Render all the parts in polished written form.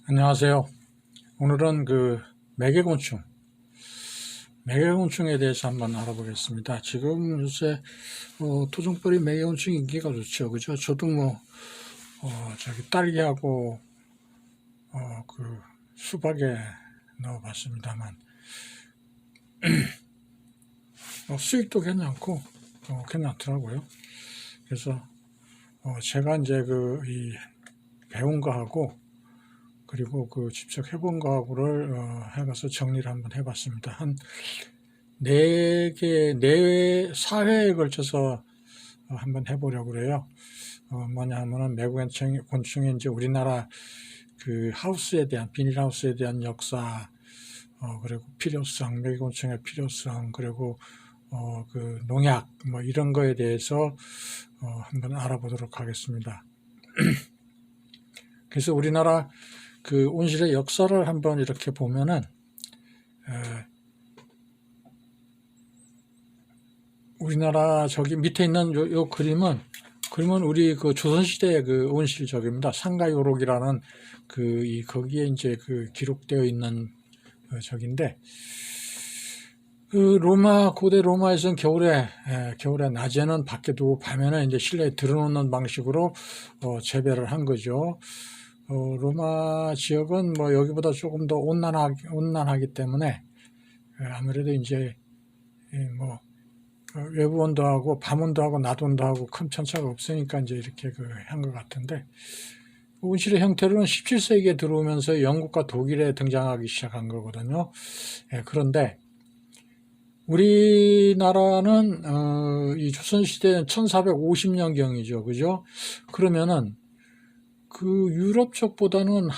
안녕하세요. 오늘은 매개곤충에 대해서 한번 알아보겠습니다. 지금 요새 토종벌이 매개곤충 인기가 좋죠, 그죠? 저도 딸기하고 수박에 넣어봤습니다만 수익도 괜찮고 괜찮더라고요. 그래서 제가 이제 이 배운 거하고 그리고 직접 해본 거하고를 해가서 정리를 한번 해봤습니다. 한 4회에 걸쳐서 한번 해보려고 그래요. 뭐냐 하면은 매개곤충의 이제 우리나라 하우스에 대한, 비닐하우스에 대한 역사, 그리고 필요성, 매개곤충의 필요성, 그리고 농약, 이런 거에 대해서 한번 알아보도록 하겠습니다. 그래서 우리나라 온실의 역사를 한번 이렇게 보면은, 우리나라 저기 밑에 있는 요 그림은 우리 조선시대의 온실적입니다. 상가요록이라는 거기에 이제 기록되어 있는 적인데, 고대 로마에서는 겨울에 낮에는 밖에 두고 밤에는 이제 실내에 들어놓는 방식으로 재배를 한 거죠. 로마 지역은 여기보다 조금 더 온난하기 때문에 아무래도 이제 외부 온도하고 밤 온도하고 낮 온도하고 큰 편차가 없으니까 이제 이렇게 한 것 같은데, 온실의 형태로는 17세기에 들어오면서 영국과 독일에 등장하기 시작한 거거든요. 그런데 우리나라는 이 조선시대는 1450년경이죠, 그죠? 그러면은 유럽 쪽보다는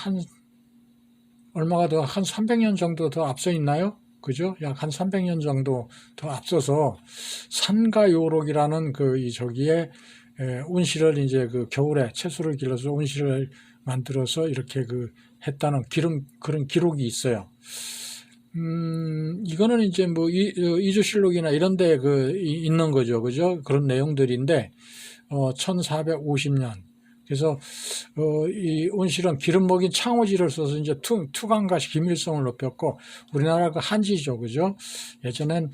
얼마가 더, 한 300년 정도 더 앞서 있나요? 그죠? 약 한 300년 정도 더 앞서서 산가요록이라는 저기에 온실을 이제 겨울에 채소를 길러서 온실을 만들어서 이렇게 했다는 그런 기록이 있어요. 이거는 이제 이조실록이나 이런 데 있는 거죠. 그죠? 그런 내용들인데, 1450년. 그래서 이 온실은 기름 먹인 창호지를 써서 이제 투강과 기밀성을 높였고, 우리나라 한지죠, 그죠? 예전엔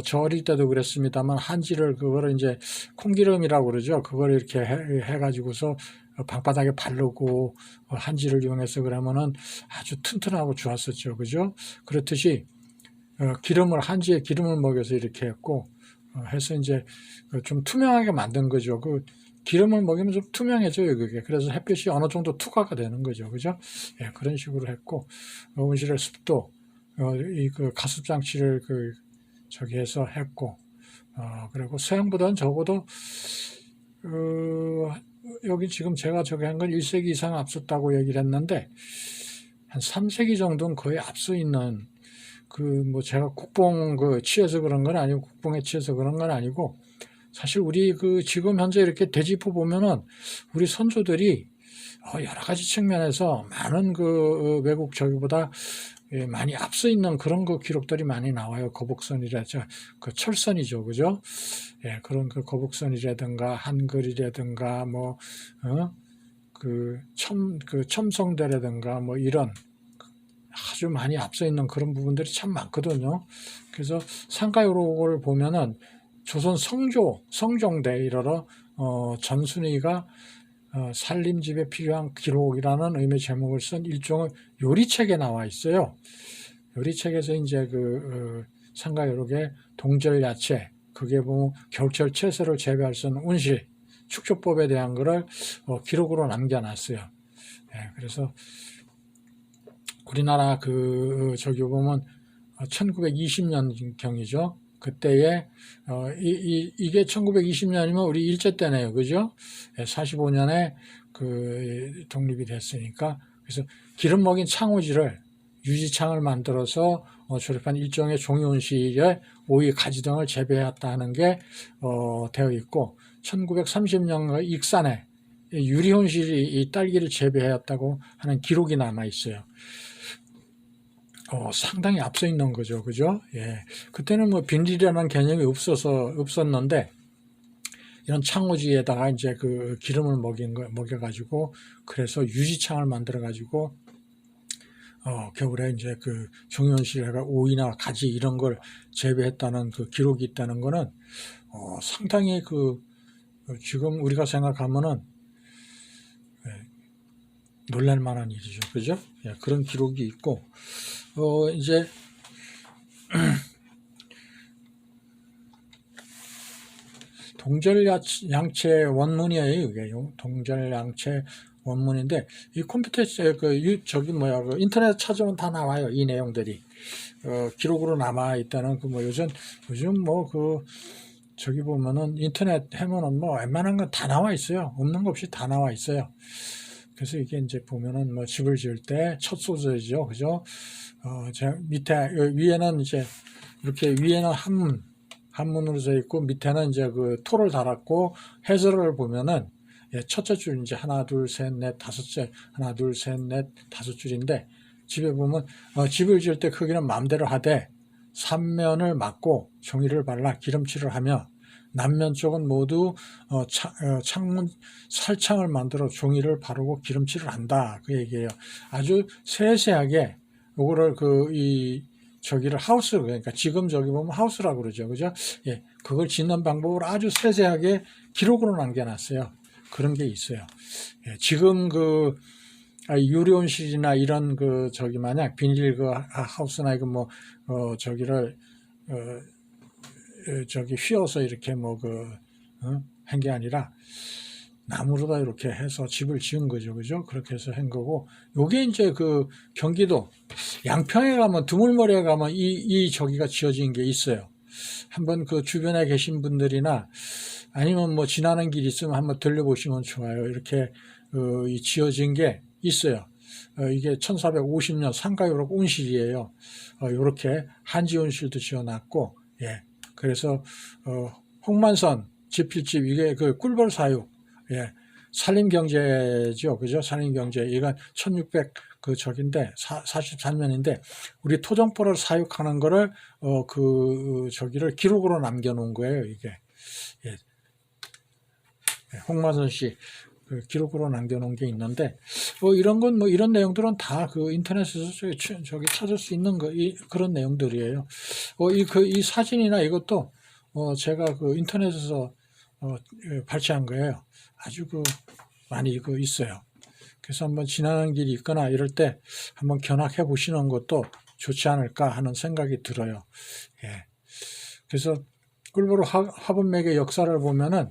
저 어릴 때도 그랬습니다만, 한지를 그거를 이제 콩기름이라고 그러죠. 그걸 이렇게 해가지고서 방바닥에 바르고 한지를 이용해서 그러면은 아주 튼튼하고 좋았었죠, 그죠? 그렇듯이 한지에 기름을 먹여서 이렇게 했고, 해서 이제 좀 투명하게 만든 거죠. 기름을 먹이면 좀 투명해져요, 그게. 그래서 햇빛이 어느 정도 투과가 되는 거죠. 그죠? 예, 그런 식으로 했고, 온실의 습도, 가습 장치를 저기 해서 했고, 그리고 서양보다는 적어도, 여기 지금 제가 저기 한 건 1세기 이상 앞섰다고 얘기를 했는데, 한 3세기 정도는 거의 앞서 있는, 제가 국뽕 취해서 그런 건 아니고, 국뽕에 취해서 그런 건 아니고, 사실 우리 지금 현재 이렇게 되짚어 보면은 우리 선조들이 여러 가지 측면에서 많은 외국 저기보다 많이 앞서 있는 그런 기록들이 많이 나와요. 거북선이라죠. 철선이죠. 그죠? 예, 그런 거북선이라든가 한글이라든가 첨성대라든가 이런 아주 많이 앞서 있는 그런 부분들이 참 많거든요. 그래서 상가요록을 보면은 조선 성종대 이러러 전순위가 살림집에 필요한 기록이라는 의미의 제목을 쓴 일종의 요리책에 나와 있어요. 요리책에서 이제 상가요록의 동절야채, 그게 보면 겨울철 채소를 재배할 수 있는 온실, 축조법에 대한 거를 기록으로 남겨놨어요. 예, 그래서 우리나라 저기 보면 1920년경이죠. 그때에 이게 1920년이면 우리 일제 때네요, 그죠? 45년에 독립이 됐으니까. 그래서 기름 먹인 창호지를 유지창을 만들어서 조립한 일종의 종이온실에 오이, 가지 등을 재배했다는 게 되어 있고, 1930년 익산에 유리온실이 이 딸기를 재배했다고 하는 기록이 남아 있어요. 상당히 앞서 있는 거죠. 그죠? 예. 그때는 비닐이라는 개념이 없었는데, 이런 창호지에다가 이제 기름을 먹여가지고, 그래서 유지창을 만들어가지고, 겨울에 이제 그 종이온실에가 오이나 가지 이런 걸 재배했다는 그 기록이 있다는 거는 상당히 지금 우리가 생각하면은 놀랄 만한 일이죠. 그죠? 예, 그런 기록이 있고, 이제, 동절양체 원문이에요. 이게 동절양체 원문인데, 이 컴퓨터에 인터넷 찾으면 다 나와요. 이 내용들이. 기록으로 남아있다는 요즘 저기 보면은 인터넷 해면은 웬만한 건 다 나와 있어요. 없는 거 없이 다 나와 있어요. 그래서 이게 이제 보면은 집을 지을 때 첫 소재죠. 그죠? 위에는 이제 이렇게 위에는 한문으로 져 있고 밑에는 이제 그 토를 달았고 해설을 보면은 첫째 줄 이제 하나, 둘, 셋, 넷, 다섯째 하나, 둘, 셋, 넷, 다섯 줄인데 집에 보면 집을 지을 때 크기는 마음대로 하되 3면을 막고 종이를 발라 기름칠을 하며 남면 쪽은 모두 창문 살창을 만들어 종이를 바르고 기름칠을 한다. 그 얘기예요. 아주 세세하게 요거를 저기를 하우스, 그러니까 지금 저기 보면 하우스라고 그러죠. 그죠? 예. 그걸 짓는 방법을 아주 세세하게 기록으로 남겨놨어요. 그런 게 있어요. 예. 지금 유리온실이나 이런 만약 비닐 하우스나 저기를 휘어서 이렇게 한 게 아니라 나무로다 이렇게 해서 집을 지은 거죠. 그죠? 그렇게 해서 한 거고, 요게 이제 경기도 양평에 가면, 드물머리에 가면 저기가 지어진 게 있어요. 한번 주변에 계신 분들이나 아니면 지나는 길 있으면 한번 들려보시면 좋아요. 이렇게 지어진 게 있어요. 이게 1450년 상가요록 온실이에요. 요렇게 한지 온실도 지어놨고, 예. 그래서 홍만선 지필집 이게 꿀벌 사육, 예. 산림경제죠. 그죠? 산림경제. 이건 1600 저긴데 43년인데 우리 토종포를 사육하는 거를 저기를 기록으로 남겨 놓은 거예요, 이게. 예. 홍만선 씨 기록으로 남겨 놓은 게 있는데 이런 내용들은 다 인터넷에서 저기 찾을 수 있는 그런 내용들이에요. 이 사진이나 이것도 제가 인터넷에서 발췌한 거예요. 아주 많이 있어요. 그래서 한번 지나는 길이 있거나 이럴 때 한번 견학해 보시는 것도 좋지 않을까 하는 생각이 들어요. 예. 그래서 꿀보로 화분맥의 역사를 보면은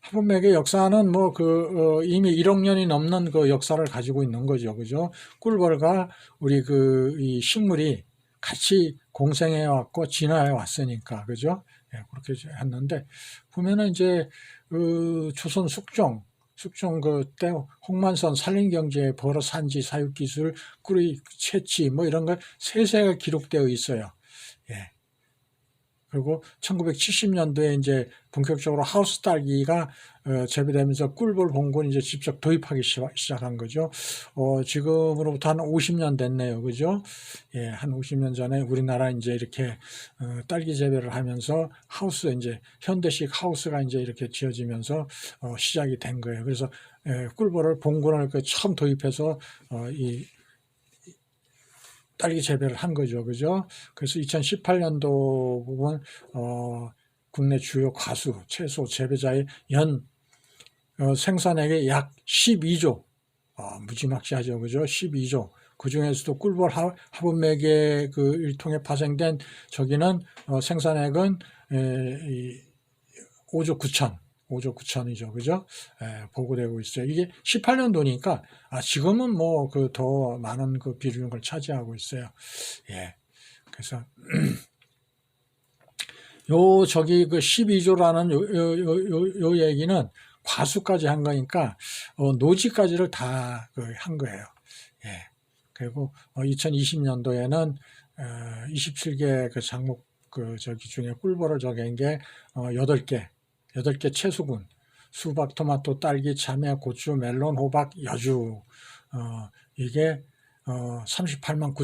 화분맥의 역사는 이미 1억 년이 넘는 역사를 가지고 있는 거죠. 그죠? 꿀벌과 우리 이 식물이 같이 공생해 왔고 진화해 왔으니까. 그죠? 예, 그렇게 했는데, 보면은 이제, 조선 숙종 그때 홍만선 산림경제 버릇 산지 사육기술 꿀의 채취 이런 거 세세하게 기록되어 있어요. 예. 그리고 1970년도에 이제 본격적으로 하우스 딸기가 재배되면서 꿀벌 봉구를 이제 직접 도입하기 시작한 거죠. 지금으로부터 한 50년 됐네요. 그죠? 예, 한 50년 전에 우리나라 이제 이렇게 딸기 재배를 하면서 이제 현대식 하우스가 이제 이렇게 지어지면서 시작이 된 거예요. 그래서 꿀벌을 봉구를 처음 도입해서 이 딸기 재배를 한 거죠. 그죠? 그래서 2018년도 부분, 국내 주요 과수, 채소 재배자의 연 생산액이 약 12조, 무지막지하죠. 그죠? 12조. 그 중에서도 꿀벌 화분맥의 일통에 파생된 저기는 생산액은 5조 9천이죠. 그죠? 보고되고 있어요. 이게 18년도니까, 지금은 더 많은 비중을 차지하고 있어요. 예. 그래서, 저기 12조라는 요 얘기는 과수까지 한 거니까, 노지까지를 다 한 거예요. 예. 그리고 2020년도에는 27개 작목 저기 중에 꿀벌을 적인 게 8개 채소군, 수박, 토마토, 딸기, 참외, 고추, 멜론, 호박, 여주, 이게 38만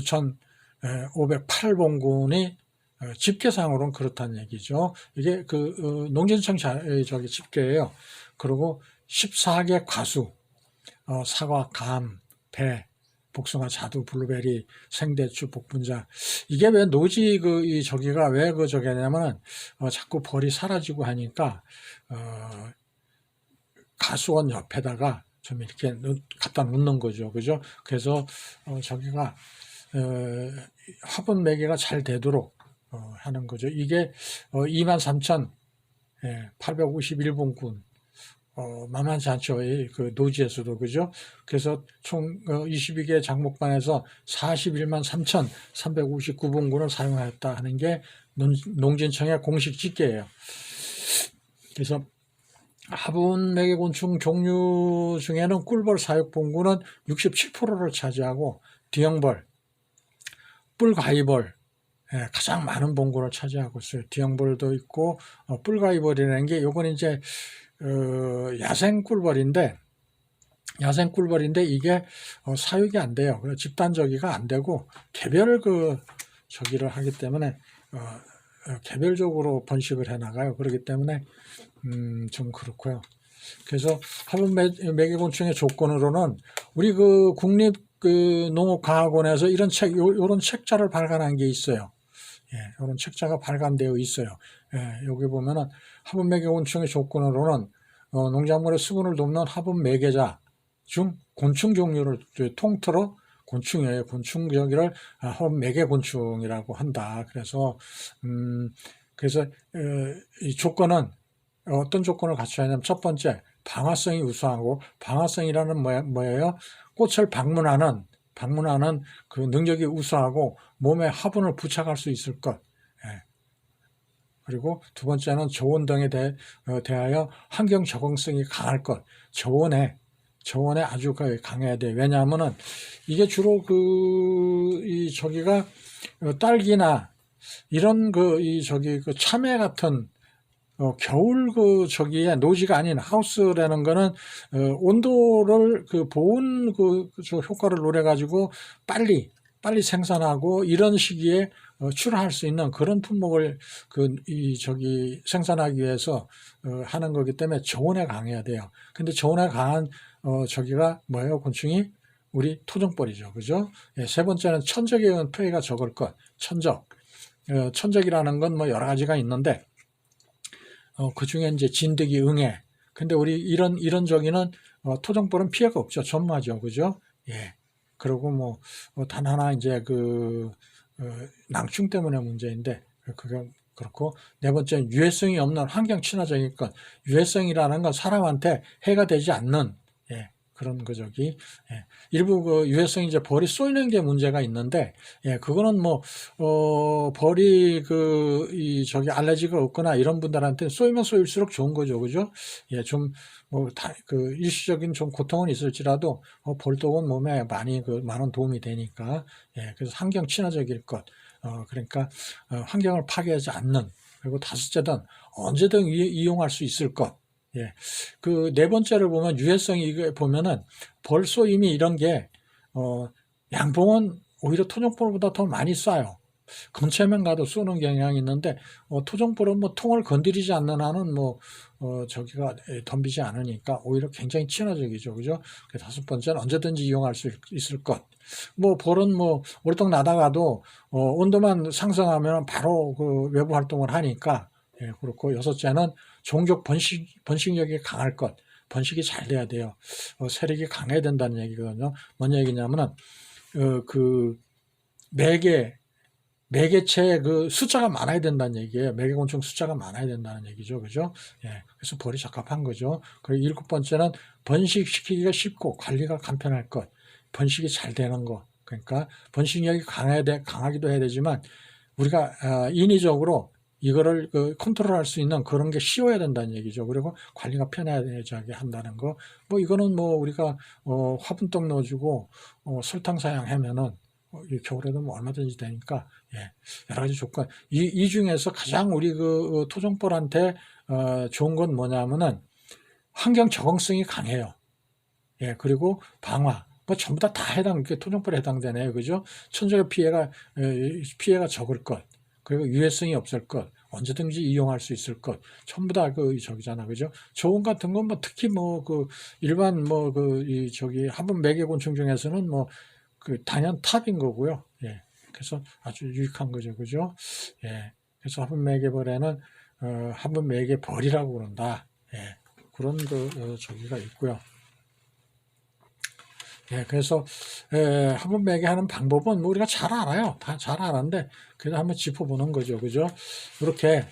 9,508봉군이 집계상으로는 그렇다는 얘기죠. 이게 농진청 저기 집계예요. 그리고 14개 과수, 사과, 감, 배, 복숭아, 자두, 블루베리, 생대추, 복분자. 이게 왜 노지 이 저기가 왜 저게냐면은 자꾸 벌이 사라지고 하니까 가수원 옆에다가 좀 이렇게 갖다 놓는 거죠. 그죠? 그래서 저기가 화분 매개가 잘 되도록 하는 거죠. 이게 23,851분군. 만만치 않죠. 그 노지에서도, 그죠? 그래서 총 22개 장목반에서 41만 3,359분군을 사용하였다 하는 게 농진청의 공식 집계예요. 그래서 화분 매개곤충 종류 중에는 꿀벌 사육분군은 67%를 차지하고 뒤형벌, 뿔가위벌, 가장 많은 본군을 차지하고 있어요. 뒤형벌도 있고 뿔가위벌이라는 게 요건 이제 야생 꿀벌인데 이게 사육이 안 돼요. 집단저기가 안 되고 개별 저기를 하기 때문에 개별적으로 번식을 해 나가요. 그렇기 때문에 좀 그렇고요. 그래서 화분 매개곤충의 조건으로는 우리 국립 농업과학원에서 요런 책자를 발간한 게 있어요. 이런 책자가 발간되어 있어요. 여기 보면은 화분 매개곤충의 조건으로는 농작물의 수분을 돕는 화분 매개자 중 곤충 종류를 통틀어 곤충이에요. 곤충 저기를 화분 매개곤충이라고 한다. 그래서 이 조건은 어떤 조건을 갖춰야 하냐면 첫 번째, 방화성이 우수하고, 방화성이라는 뭐예요? 꽃을 방문하는 그 능력이 우수하고 몸에 화분을 부착할 수 있을 것. 그리고 두 번째는 저온 등에 대하여 환경 적응성이 강할 것. 저온에 아주 강해야 돼. 왜냐하면은 이게 주로 저기가 딸기나 이런 참외 같은 겨울 저기에 노지가 아닌 하우스라는 거는 온도를 보온 효과를 노려 가지고 빨리 생산하고 이런 시기에 출하할 수 있는 그런 품목을 생산하기 위해서 하는 거기 때문에 저온에 강해야 돼요. 근데 저온에 강한 저기가 뭐예요? 곤충이 우리 토종벌이죠. 그죠? 세 번째는 천적에 의한 피해가 적을 것. 천적이라는 건 뭐 여러 가지가 있는데 그 중에 이제 진드기, 응애. 근데 우리 이런 저기는 토종벌은 피해가 없죠. 전무하죠. 그죠? 예. 그리고 단 하나 이제 낭충 때문에 문제인데 그게 그렇고, 네 번째는 유해성이 없는 환경 친화적인 것. 유해성이라는 건 사람한테 해가 되지 않는 그런 일부 유해성이 이제 벌이 쏘이는 게 문제가 있는데, 그거는 벌이 알레르기가 없거나 이런 분들한테 쏘이면 쏘일수록 좋은 거죠. 그죠? 일시적인 좀 고통은 있을지라도, 벌독은 몸에 많은 도움이 되니까, 그래서 환경 친화적일 것. 그러니까, 환경을 파괴하지 않는, 그리고 다섯째는 언제든 이용할 수 있을 것. 네 번째를 보면 유해성이 이거 보면은 벌 쏘임이 이런 게 양봉은 오히려 토종벌보다 더 많이 쏴요. 근처에만 가도 쏘는 경향이 있는데 토종벌은 통을 건드리지 않는 한은 저기가 덤비지 않으니까 오히려 굉장히 친화적이죠. 그죠? 다섯 번째는 언제든지 이용할 수 있을 것. 벌은 월동 나다가도 온도만 상승하면 바로 외부 활동을 하니까 그렇고, 여섯째는 종족 번식력이 강할 것. 번식이 잘 돼야 돼요. 세력이 강해야 된다는 얘기거든요. 뭔 얘기냐면은 매개체의 숫자가 많아야 된다는 얘기예요. 매개곤충 숫자가 많아야 된다는 얘기죠. 그죠? 그래서 벌이 적합한 거죠. 그리고 일곱 번째는 번식시키기가 쉽고 관리가 간편할 것. 번식이 잘 되는 것. 그러니까 번식력이 강하기도 해야 되지만 우리가 인위적으로 이거를 컨트롤할 수 있는 그런 게 쉬워야 된다는 얘기죠. 그리고 관리가 편하게 한다는 거. 이거는 우리가 화분떡 넣어주고 설탕 사용하면은 겨울에도 얼마든지 되니까 여러 가지 조건. 이 중에서 가장 우리 토종벌한테 좋은 건 뭐냐면은 환경 적응성이 강해요. 그리고 방화. 전부 다 토종벌에 해당되네요. 그죠? 천적의 피해가 적을 것. 그리고 유해성이 없을 것. 언제든지 이용할 수 있을 것. 전부 다 저기잖아. 그죠? 조언 같은 건 뭐 특히 뭐 일반 화분 매개곤충 중에서는 뭐 단연 탑인 거고요. 예. 그래서 아주 유익한 거죠. 그죠? 예. 그래서 화분 매개벌에는 화분 매개벌이라고 그런다. 예. 그런 저기가 있고요. 예, 그래서 화분 매개하는 방법은 뭐 우리가 잘 알아요. 다 잘 아는데 그래도 한번 짚어보는 거죠. 그죠? 이렇게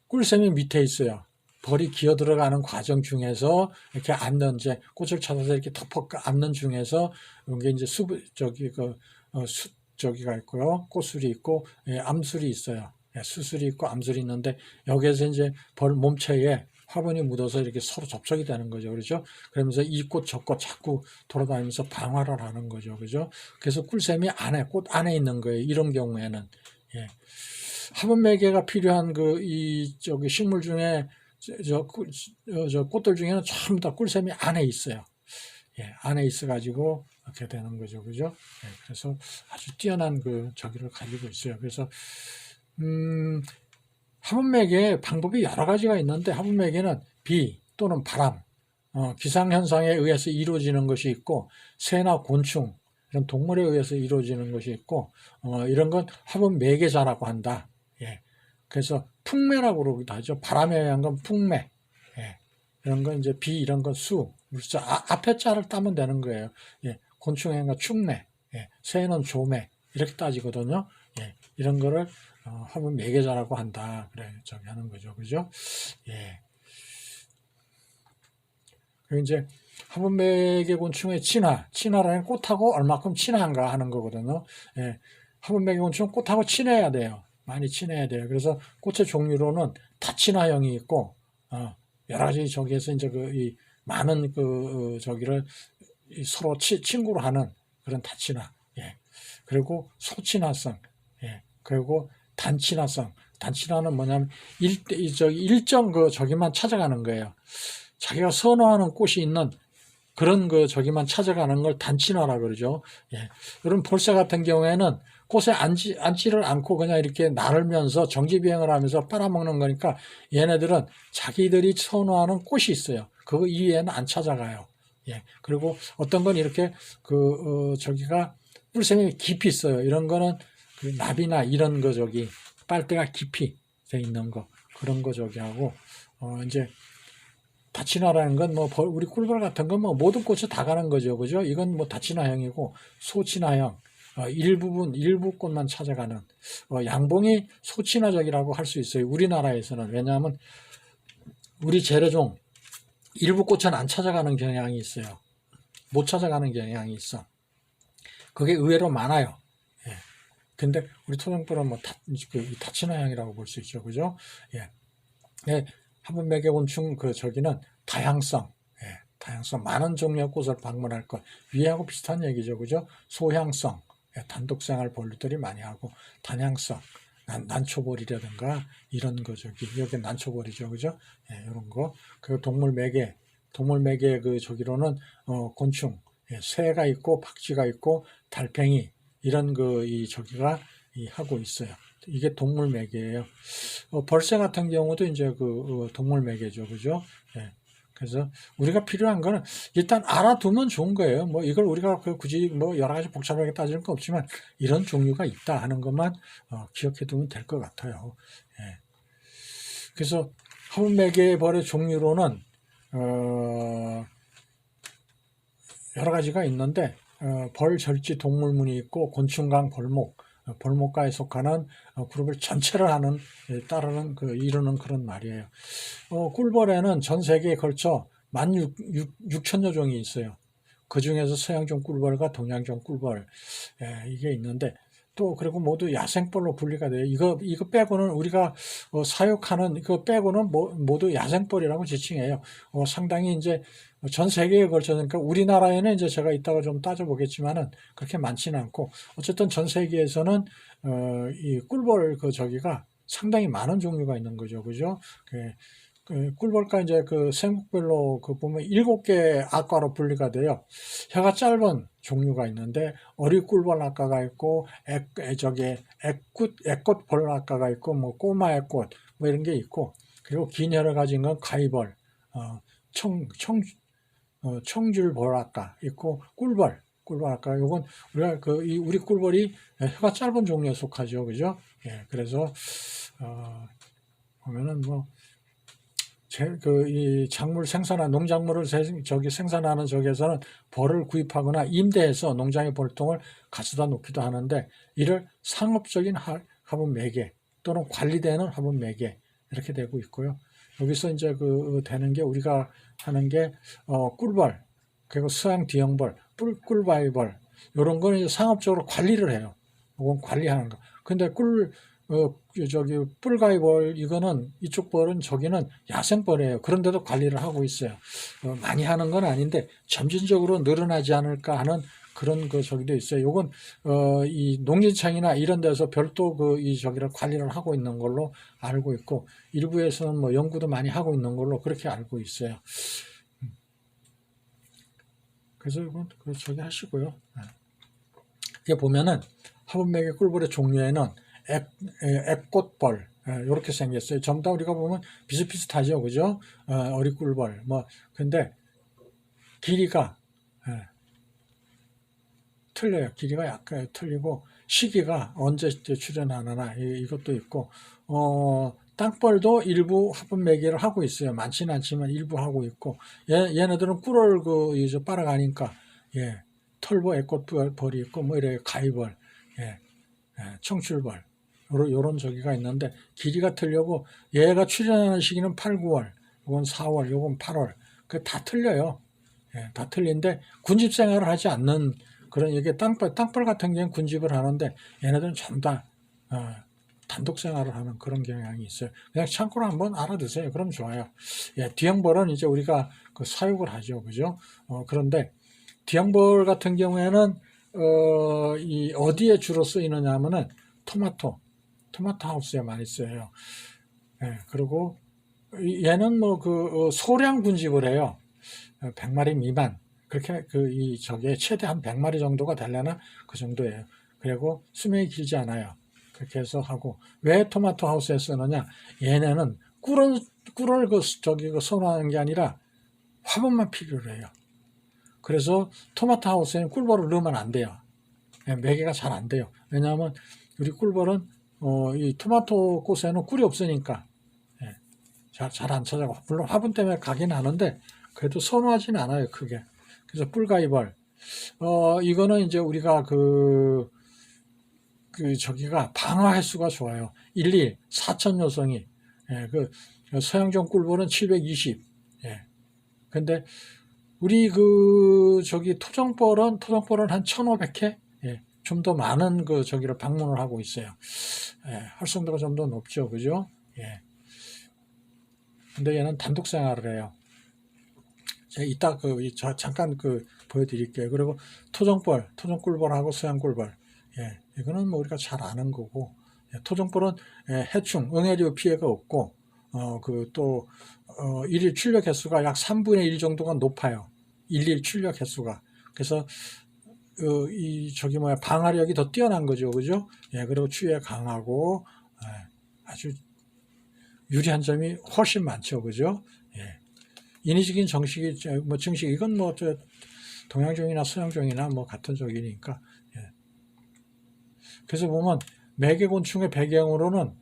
꿀샘이 밑에 있어요. 벌이 기어 들어가는 과정 중에서 이렇게 앉는 이제 꽃을 찾아서 이렇게 덮어 앉는 중에서 이게 이제 저기가 있고요. 꽃술이 있고 암술이 있어요. 수술이 있고 암술이 있는데 여기에서 이제 벌 몸체에 화분이 묻어서 이렇게 서로 접촉이 되는 거죠. 그렇죠? 그러면서 이 꽃 저 꽃 자꾸 돌아다니면서 방화를 하는 거죠. 그죠? 그래서 꿀샘이 꽃 안에 있는 거예요. 이런 경우에는. 예. 화분 매개가 필요한 식물 중에 꽃들 중에는 전부 다 꿀샘이 안에 있어요. 예, 안에 있어가지고 이렇게 되는 거죠. 그죠? 예, 그래서 아주 뛰어난 저기를 가지고 있어요. 그래서, 화분 매개 방법이 여러 가지가 있는데, 화분 매개는 비 또는 바람, 기상현상에 의해서 이루어지는 것이 있고, 새나 곤충, 이런 동물에 의해서 이루어지는 것이 있고, 이런 건 화분 매개자라고 한다. 예. 그래서 풍매라고 그러기도 하죠. 바람에 의한 건 풍매. 예. 이런 건 이제 비, 이런 건 수. 그래서 앞에 자를 따면 되는 거예요. 예. 곤충에 의한 건 충매. 예. 새는 조매. 이렇게 따지거든요. 예. 이런 거를 화분 매개자라고 한다. 그래, 저기 하는 거죠. 그죠? 예. 그리고 이제 화분 매개 곤충의 친화라는 꽃하고 얼마큼 친한가 하는 거거든요. 예. 화분 매개 곤충은 꽃하고 친해야 돼요. 많이 친해야 돼요. 그래서 꽃의 종류로는 다친화형이 있고, 여러 가지 저기에서 이제 이 많은 저기를 서로 친구로 하는 그런 다친화. 예. 그리고 소친화성. 예. 그리고 단친화성. 단친화는 뭐냐면 일정 저기만 찾아가는 거예요. 자기가 선호하는 꽃이 있는 그런 저기만 찾아가는 걸 단친화라 그러죠. 예. 이런 볼새 같은 경우에는 꽃에 앉지를 않고 그냥 이렇게 나르면서 정지비행을 하면서 빨아먹는 거니까 얘네들은 자기들이 선호하는 꽃이 있어요. 그거 이외에는 안 찾아가요. 예. 그리고 어떤 건 이렇게 저기가 뿔샘이 깊이 있어요. 이런 거는 나비나 이런 빨대가 깊이 돼 있는 거 그런 거 저기 하고 이제 다친화라는 건 우리 꿀벌 같은 건 모든 꽃이 다 가는 거죠. 그죠? 이건 다친화형이고 소친화형. 일부 꽃만 찾아가는 양봉이 소친화적이라고 할 수 있어요. 우리나라에서는. 왜냐하면 우리 재래종 일부 꽃은 안 찾아가는 경향이 있어요. 못 찾아가는 경향이 있어. 그게 의외로 많아요. 예. 근데 우리 토종벌은 다친화형이라고 볼 수 있죠. 그죠? 예. 예. 화분 매개곤충 저기는 다향성. 예. 다향성. 많은 종류의 꽃을 방문할 것. 위하고 비슷한 얘기죠. 그죠? 소향성. 단독생활 벌들이 많이 하고 단향성, 난초벌이라든가 이런 거 여기 난초벌이죠, 그죠? 예, 이런 거. 그리고 동물 매개 저기로는 곤충, 새가 있고 박쥐가 있고 달팽이 이런 저기가 하고 있어요. 이게 동물 매개예요. 벌새 같은 경우도 이제 동물 매개죠, 그죠? 예. 그래서 우리가 필요한 거는 일단 알아두면 좋은 거예요. 이걸 우리가 굳이 여러 가지 복잡하게 따질 거 없지만 이런 종류가 있다 하는 것만 기억해 두면 될 것 같아요. 예. 그래서 화분 매개벌의 종류로는 여러 가지가 있는데 벌, 절지, 동물문이 있고 곤충강, 벌목가에 속하는 그룹을 전체를 따르는 이루는 그런 말이에요. 꿀벌에는 전 세계에 걸쳐 16,000여 종이 있어요. 그 중에서 서양종 꿀벌과 동양종 꿀벌 이게 있는데 또 그리고 모두 야생벌로 분리가 돼요. 이거 빼고는 우리가 사육하는 이거 빼고는 모두 야생벌이라고 지칭해요. 상당히 이제 전 세계에 걸쳐서 그러니까 우리나라에는 이제 제가 이따가 좀 따져보겠지만은 그렇게 많지는 않고 어쨌든 전 세계에서는 이 꿀벌 저기가 상당히 많은 종류가 있는 거죠, 그죠? 그 꿀벌가 이제 그 생국별로 그 보면 7개 악과로 분리가 돼요. 혀가 짧은 종류가 있는데 어리 꿀벌 악과가 있고 애꽃벌 악과가 있고 뭐 꼬마 애꽃 뭐 이런 게 있고, 그리고 긴 혀를 가진 건 가위벌, 청줄벌 악과 있고 꿀벌 악과. 요건 우리가 우리 꿀벌이 혀가 짧은 종류에 속하죠, 그죠? 예, 그래서 보면은 뭐 이 작물 생산한 농작물을 생산하는 적에서는 벌을 구입하거나 임대해서 농장의 벌통을 가져다 놓기도 하는데, 이를 상업적인 화분 매개 또는 관리되는 화분 매개 이렇게 되고 있고요. 여기서 이제 되는 게 우리가 하는 게 꿀벌, 그리고 수양 뒤형벌, 꿀바위벌, 이런 거는 상업적으로 관리를 해요. 이건 관리하는 거. 근데 뿔가위벌, 이거는, 이쪽 벌은, 저기는 야생벌이에요. 그런데도 관리를 하고 있어요. 많이 하는 건 아닌데 점진적으로 늘어나지 않을까 하는 그런 저기도 있어요. 요건 이 농진청이나 이런 데서 별도 저기를 관리를 하고 있는 걸로 알고 있고, 일부에서는 뭐 연구도 많이 하고 있는 걸로 그렇게 알고 있어요. 그래서 이건 저기 하시고요. 이게 보면은 화분매개 꿀벌의 종류에는 애꽃벌 이렇게 생겼어요. 전부 다 우리가 보면 비슷비슷하죠, 그죠? 어리꿀벌 뭐. 근데 길이가 틀려요. 길이가 약간 틀리고, 시기가 언제 출현하나 이것도 있고, 땅벌도 일부 화분 매개를 하고 있어요. 많지는 않지만 일부 하고 있고, 얘네들은 꿀을 빨아가니까, 예, 털보 애꽃벌이 있고, 뭐 이래 가위벌, 청출벌, 요런 저기가 있는데, 길이가 틀려고, 얘가 출현하는 시기는 8, 9월, 요건 4월, 요건 8월, 다 틀려요. 예, 다 틀린데 군집 생활을 하지 않는 그런, 이게 땅벌 같은 경우는 군집을 하는데, 얘네들은 전부 다 단독 생활을 하는 그런 경향이 있어요. 그냥 참고로 한번 알아두세요. 그럼 좋아요. 예, 뒤형벌은 이제 우리가 사육을 하죠, 그죠? 그런데 뒤형벌 같은 경우에는 어디에 주로 쓰이느냐 하면은 토마토 하우스에 많이 쓰여요. 예, 그리고 얘는 뭐 소량 군집을 해요. 100마리 미만. 그렇게 저게 최대 한 100마리 정도가 되려나 그 정도예요. 그리고 수명이 길지 않아요. 그렇게 해서 하고, 왜 토마토 하우스에 쓰느냐? 얘네는 꿀을 선호하는 게 아니라 화분만 필요로 해요. 그래서 토마토 하우스에는 꿀벌을 넣으면 안 돼요. 매개가 잘 안 돼요. 왜냐하면 우리 꿀벌은 이 토마토 꽃에는 꿀이 없으니까 잘 안 찾아가. 물론 화분 때문에 가긴 하는데 그래도 선호하지는 않아요, 크게. 그래서 뿔가위벌, 이거는 이제 우리가 저기가 방어 횟수가 좋아요. 4천 요성이. 예, 서양종 꿀벌은 720. 예. 근데 우리 토종벌은 한 1,500회? 예. 좀 더 많은 저기를 방문을 하고 있어요. 예. 활성도가 좀 더 높죠, 그죠? 예. 근데 얘는 단독 생활을 해요. 제가 이따 잠깐 보여드릴게요. 그리고 토종꿀벌하고 서양꿀벌. 예, 이거는 뭐 우리가 잘 아는 거고, 토종벌은 해충, 응애류 피해가 없고, 일일 출력 횟수가 약 3분의 1 정도가 높아요. 일일 출력 횟수가. 그래서 방화력이 더 뛰어난 거죠, 그죠? 예, 그리고 추위에 강하고, 아주 유리한 점이 훨씬 많죠, 그죠? 예. 인위적인 증식, 이건 동양종이나 서양종이나 같은 쪽이니까. 예. 그래서 보면 매개곤충의 배경으로는,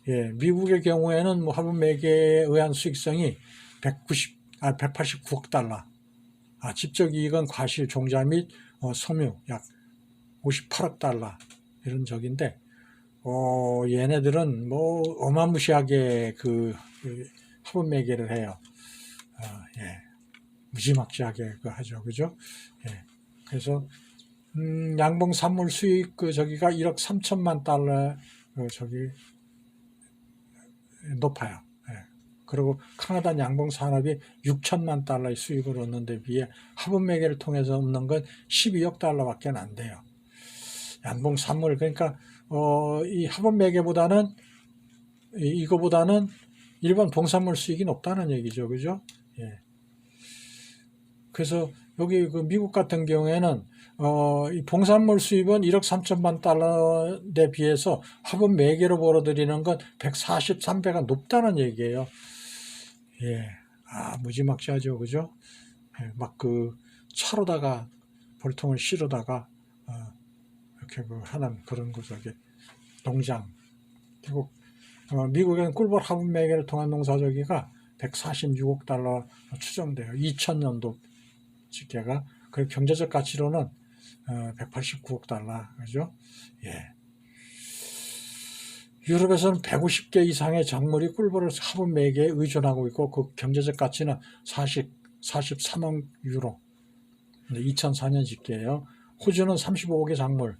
예, 미국의 경우에는 화분 매개에 의한 수익성이 189억 달러. 직접 이익은 과실, 종자 및 섬유 약 58억 달러 이런 적인데, 얘네들은 어마무시하게 화분 매개를 해요. 예, 무지막지하게 하죠, 그죠? 예, 그래서 양봉 산물 수익 저기가 1억 3천만 달러 높아요. 예. 그리고 카나다 양봉 산업이 6천만 달러의 수익을 얻는 데 비해 화분 매개를 통해서 얻는 건 12억 달러밖에 안 돼요. 양봉 산물, 그러니까 이 화분 매개보다는 이거보다는 일반 봉산물 수익이 높다는 얘기죠. 그죠? 예. 그래서 여기 그 미국 같은 경우에는 이 봉산물 수입은 1억 3천만 달러에 비해서 화분 매개로 벌어들이는 건 143배가 높다는 얘기예요. 예. 무지막지하죠. 그죠? 예. 막 그 차로다가 벌통을 실어다가 이렇게 그 하는 그런 거 저기 농장. 그리고 미국에는 꿀벌 화분 매개를 통한 농사 저기가 146억 달러 추정돼요. 2000년도 집계가. 그 경제적 가치로는 189억 달러. 그죠? 예. 유럽에서는 150개 이상의 작물이 꿀벌을 화분 매개에 의존하고 있고 그 경제적 가치는 43억 유로. 2004년 집계예요. 호주는 35개 작물,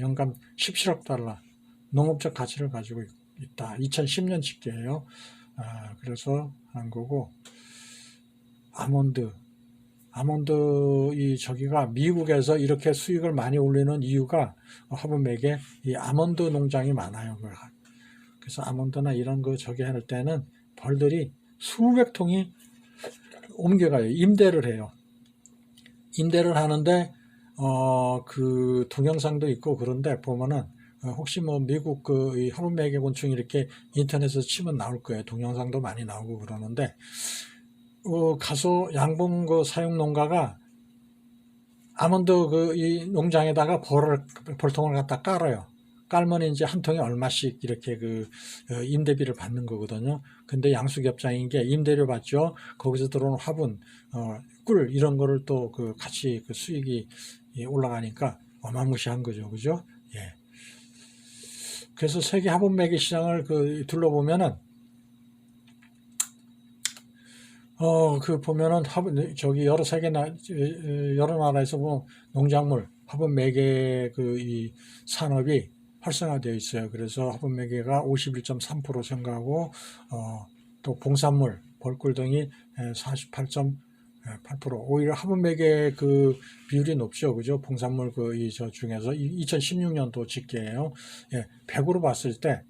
연간 17억 달러 농업적 가치를 가지고 있다. 2010년 집계예요. 그래서 한 거고 아몬드 이 저기가 미국에서 이렇게 수익을 많이 올리는 이유가 화분 매개 이 아몬드 농장이 많아요. 그래서 아몬드나 이런 거 저기 할 때는 벌들이 수백 통이 옮겨가요. 임대를 해요. 임대를 하는데 그 동영상도 있고 그런데 보면은 혹시 뭐 미국 그 화분 매개 곤충 이렇게 인터넷에서 치면 나올 거예요. 동영상도 많이 나오고 그러는데 가서 양봉 그 사육 농가가 아몬드 그 이 농장에다가 벌통을 갖다 깔아요. 깔면 이제 한 통에 얼마씩 이렇게 그 임대비를 받는 거거든요. 근데 양수겹장인 게 임대료 받죠. 거기서 들어오는 화분, 꿀 이런 거를 또 그 같이 그 수익이 올라가니까 어마무시한 거죠, 그죠? 예. 그래서 세계 화분 매개 시장을 그 둘러보면은 그 보면은 저기 여러 여러 나라에서 뭐 농작물 화분 매개 그 이 산업이 활성화되어 있어요. 그래서 화분 매개가 51.3% 증가하고 또 봉산물, 벌꿀 등이 48.8% 오히려 화분 매개 그 비율이 높죠. 그죠? 봉산물 그 저 중에서 2016년도 집계예요. 예, 100으로 봤을 때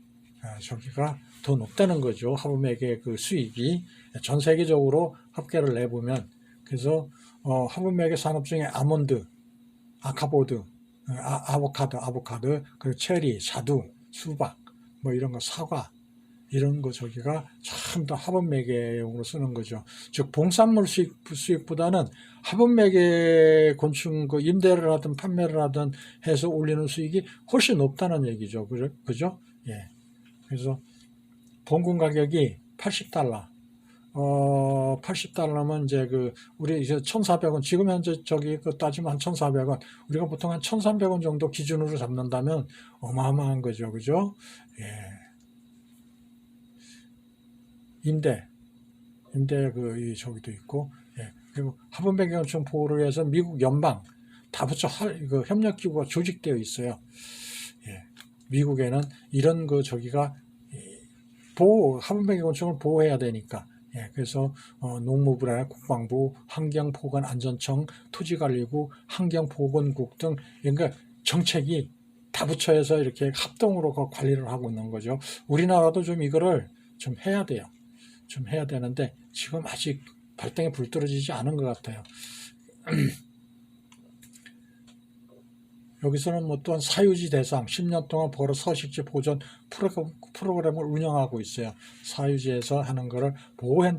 저기가 더 높다는 거죠. 화분 매개 그 수익이 전 세계적으로 합계를 내보면 그래서 화분 매개 산업 중에 아몬드, 아카보드, 아보카도, 그리고 체리, 자두, 수박, 뭐 이런 거 사과 이런 거 저기가 참 더 화분 매개용으로 쓰는 거죠. 즉 봉산물 수익보다는 화분 매개 곤충 그 임대를 하든 판매를 하든 해서 올리는 수익이 훨씬 높다는 얘기죠. 그죠? 예. 그래서 봉군 가격이 80달러. 80달러면 이제 우리 이제 1,400원, 지금 현재 저기 따지면 한 1,400원, 우리가 보통 한 1,300원 정도 기준으로 잡는다면 어마어마한 거죠. 그죠? 예. 임대 저기도 있고, 예. 그리고 화분 매개 곤충 보호를 위해서 미국 연방 다부처 협력기구가 조직되어 있어요. 예. 미국에는 이런 저기가 화분 매개 곤충을 보호해야 되니까. 예, 그래서 농무부나 국방부, 환경보건안전청, 토지관리국, 환경보건국 등 그러니까 정책이 다부처에서 이렇게 합동으로 관리를 하고 있는 거죠. 우리나라도 좀 이거를 좀 해야 돼요. 좀 해야 되는데 지금 아직 발등에 불 떨어지지 않은 것 같아요. 여기서는 뭐 또한 사유지 대상 10년 동안 벌어 서식지 보존 프로그램을 운영하고 있어요. 사유지에서 하는 거를 보호해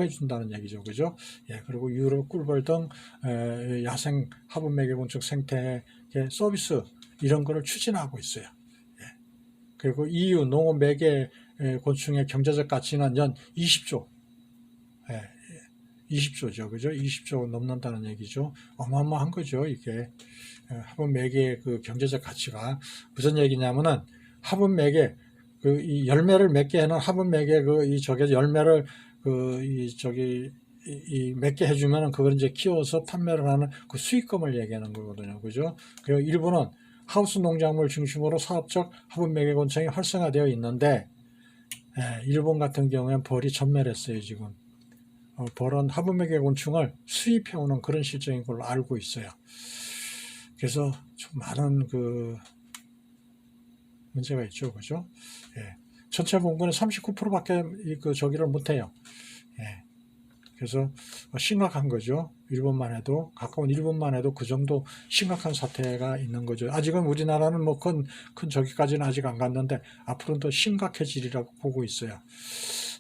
준다는 얘기죠. 그죠? 예, 그리고 유럽 꿀벌 등 야생 화분 매개 곤충 생태 서비스 이런 거를 추진하고 있어요. 예. 그리고 EU 농업 매개 곤충의 경제적 가치는 연 20조. 예, 20조죠. 그죠? 20조 넘는다는 얘기죠. 어마어마한 거죠. 이게. 화분 매개의 그 경제적 가치가 무슨 얘기냐면은 화분 매개 이 열매를 맺게 하는 화분 매개 열매를 맺게 해주면은 그걸 이제 키워서 판매를 하는 그 수익금을 얘기하는 거거든요. 그죠? 그리고 일부는 하우스 농작물 중심으로 사업적 화분 매개 곤충이 활성화되어 있는데 일본 같은 경우에는 벌이 전멸했어요. 지금 벌은 화분 매개 곤충을 수입해오는 그런 실정인 걸로 알고 있어요. 그래서 좀 많은 문제가 있죠. 그죠? 예. 전체 봉군의 39%밖에 그 저기를 못해요. 예. 그래서 심각한 거죠. 일본만 해도, 가까운 일본만 해도 그 정도 심각한 사태가 있는 거죠. 아직은 우리나라는 뭐 큰 저기까지는 아직 안 갔는데 앞으로는 더 심각해지리라고 보고 있어요.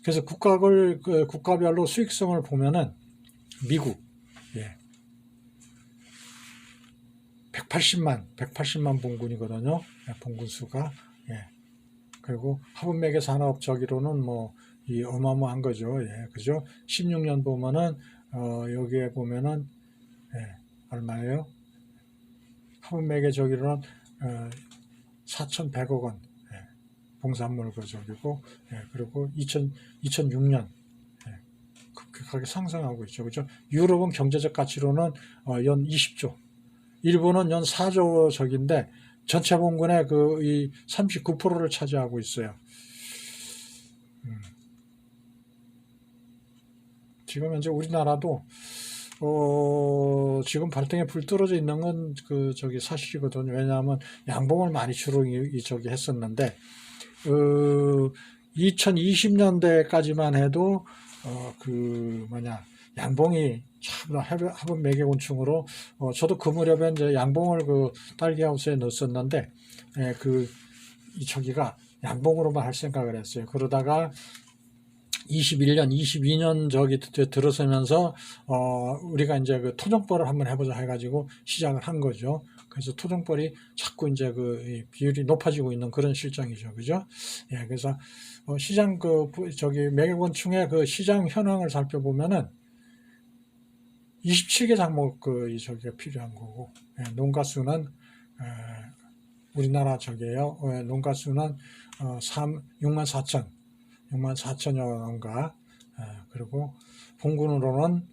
그래서 국가별로 수익성을 보면은 미국, 예. 180만 봉군이거든요. 봉군 수가. 예. 그리고 화분매개 산업 저기로는 뭐 이 어마어마한 거죠. 예, 그죠? 16년 보면은 여기에 보면은 예, 얼마예요? 화분매개 저기로는 4,100억 원 예, 봉산물 그 저기고 예, 그리고 2006년 예, 급격하게 상승하고 있죠. 그죠? 유럽은 경제적 가치로는 연 20조, 일본은 연 4조 적인데 전체 봉군의 이 39%를 차지하고 있어요. 지금 현재 우리나라도 지금 발등에 불 떨어져 있는 건 저기 사실이거든요. 왜냐하면 양봉을 많이 주로 저기 했었는데 2020년대까지만 해도 양봉이 참 화분 매개곤충으로 저도 그 무렵에 이제 양봉을 딸기하우스에 넣었었는데 예, 저기가 양봉으로만 할 생각을 했어요. 그러다가 21년, 22년 저기 들어서면서 우리가 이제 토종벌을 한번 해보자 해가지고 시작을 한 거죠. 그래서 토종벌이 자꾸 이제 비율이 높아지고 있는 그런 실정이죠, 그죠? 예, 그래서 시장 저기 매개곤충의 시장 현황을 살펴보면은 27개 장목 저기가 필요한 거고, 예, 농가 수는 우리나라 저기에요. 농가 수는 6만 4천여 원가, 그리고 봉군으로는